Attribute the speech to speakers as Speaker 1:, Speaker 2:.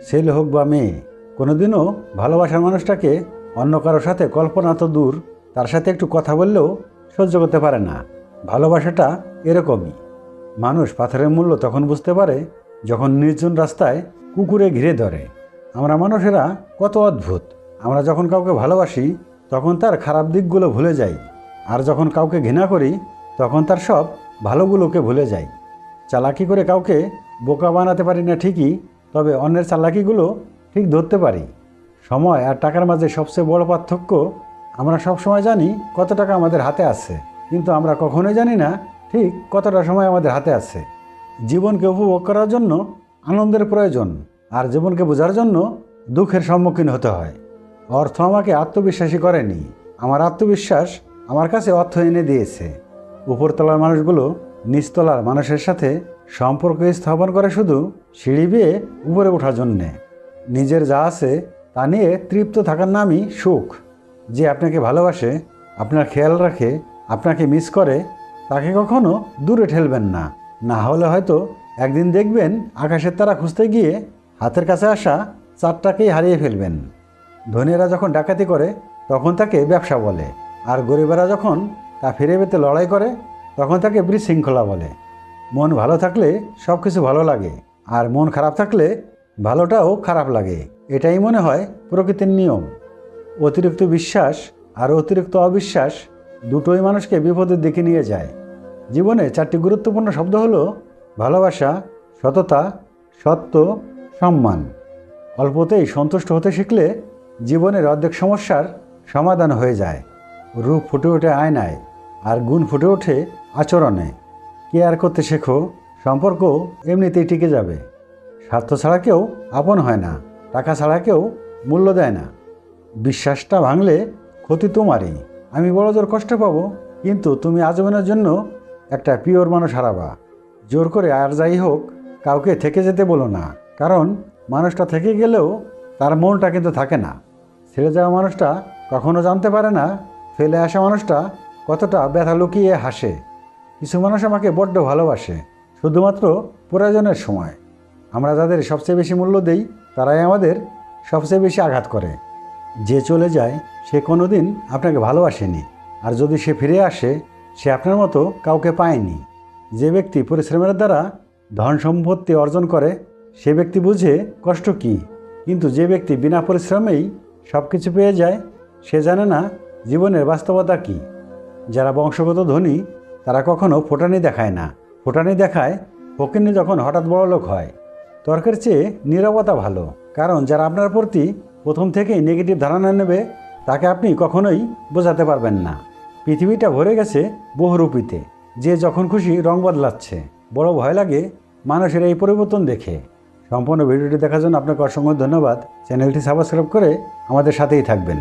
Speaker 1: ছেলে হোক বা মেয়ে, কোনোদিনও ভালোবাসার মানুষটাকে অন্য কারোর সাথে কল্পনা তো দূর, তার সাথে একটু কথা বললেও সহ্য করতে পারে না। ভালোবাসাটা এরকমই। মানুষ পাথরের মূল্য তখন বুঝতে পারে যখন নির্জন রাস্তায় কুকুরে ঘিরে ধরে। আমরা মানুষেরা কত অদ্ভুত। আমরা যখন কাউকে ভালোবাসি তখন তার খারাপ দিকগুলো ভুলে যাই, আর যখন কাউকে ঘৃণা করি তখন তার সব ভালোগুলোকে ভুলে যাই। চালাকি করে কাউকে বোকা বানাতে পারি না ঠিকই, তবে অন্যের চালাকিগুলো ঠিক ধরতে পারি। সময় আর টাকার মাঝে সবচেয়ে বড় পার্থক্য, আমরা সবসময় জানি কত টাকা আমাদের হাতে আছে, কিন্তু আমরা কখনোই জানি না ঠিক কতটা সময় আমাদের হাতে আছে। জীবনকে উপভোগ করার জন্য আনন্দের প্রয়োজন, আর জীবনকে বোঝার জন্য দুঃখের সম্মুখীন হতে হয়। অর্থ আমাকে আত্মবিশ্বাসী করেনি, আমার আত্মবিশ্বাস আমার কাছে অর্থ এনে দিয়েছে। উপরতলার মানুষগুলো নিচতলার মানুষের সাথে সম্পর্ক স্থাপন করে শুধু সিঁড়ি বেয়ে উপরে ওঠার জন্যে। নিজের যা আছে তা নিয়ে তৃপ্ত থাকার নামই সুখ। যে আপনাকে ভালোবাসে, আপনার খেয়াল রাখে, আপনাকে মিস করে, তাকে কখনো দূরে ঠেলবেন না। না হলে হয়তো একদিন দেখবেন আকাশের তারা খুঁজতে গিয়ে হাতের কাছে আসা চারটাকেই হারিয়ে ফেলবেন। ধনীরা যখন ডাকাতি করে তখন তাকে ব্যবসা বলে, আর গরিবেরা যখন তা ফিরে পেতে লড়াই করে তখন তাকে বিশৃঙ্খলা বলে। মন ভালো থাকলে সব কিছু ভালো লাগে, আর মন খারাপ থাকলে ভালোটাও খারাপ লাগে। এটাই মনে হয় প্রকৃতির নিয়ম। অতিরিক্ত বিশ্বাস আর অতিরিক্ত অবিশ্বাস দুটোই মানুষকে বিপদের দিকে নিয়ে যায়। জীবনে 4টি গুরুত্বপূর্ণ শব্দ হলো ভালোবাসা, সততা, সত্য, সম্মান। অল্পতেই সন্তুষ্ট হতে শিখলে জীবনের অর্ধেক সমস্যার সমাধান হয়ে যায়। রূপ ফুটে ওঠে আয়নায়, আর গুণ ফুটে ওঠে আচরণে। কেয়ার করতে শেখো, সম্পর্ক এমনিতেই টিকে যাবে। স্বার্থ ছাড়া কেউ আপন হয় না, টাকা ছাড়া কেউ মূল্য দেয় না। বিশ্বাসটা ভাঙলে ক্ষতি তোমারই। আমি বড় জোর কষ্ট পাবো, কিন্তু তুমি আজীবনের জন্য একটা পিওর মানুষ হারাবা। জোর করে আর যাই হোক কাউকে থেকে যেতে বলো না, কারণ মানুষটা থেকে গেলেও তার মনটা কিন্তু থাকে না। ছেড়ে যাওয়া মানুষটা কখনো জানতে পারে না ফেলে আসা মানুষটা কতটা ব্যথা লুকিয়ে হাসে। কিছু মানুষ আমাকে বড্ড ভালোবাসে, শুধুমাত্র প্রয়োজনের সময়। আমরা যাদের সবচেয়ে বেশি মূল্য দেই তারাই আমাদের সবচেয়ে বেশি আঘাত করে। যে চলে যায় সে কোনো দিন আপনাকে ভালোবাসেনি, আর যদি সে ফিরে আসে সে আপনার মতো কাউকে পায়নি। যে ব্যক্তি পরিশ্রমের দ্বারা ধন সম্পত্তি অর্জন করে সে ব্যক্তি বুঝে কষ্ট কী, কিন্তু যে ব্যক্তি বিনা পরিশ্রমেই সব কিছু পেয়ে যায় সে জানে না জীবনের বাস্তবতা কী। যারা বংশগত ধনী তারা কখনো ফোটানি দেখায় না। ফোটানি দেখায় ফকিন্নি যখন হঠাৎ বড়লোক হয়। তর্কের চেয়ে নীরবতা ভালো, কারণ যারা আপনার প্রতি প্রথম থেকেই নেগেটিভ ধারণা নেবে তাকে আপনি কখনোই বোঝাতে পারবেন না। পৃথিবীটা ভরে গেছে বহুরূপীতে, যে যখন খুশি রং বদলাচ্ছে। বড় ভয় লাগে মানুষের এই পরিবর্তন দেখে। সম্পূর্ণ ভিডিওটি দেখার জন্য আপনাকে অসংখ্য ধন্যবাদ। চ্যানেলটি সাবস্ক্রাইব করে আমাদের সাথেই থাকবেন।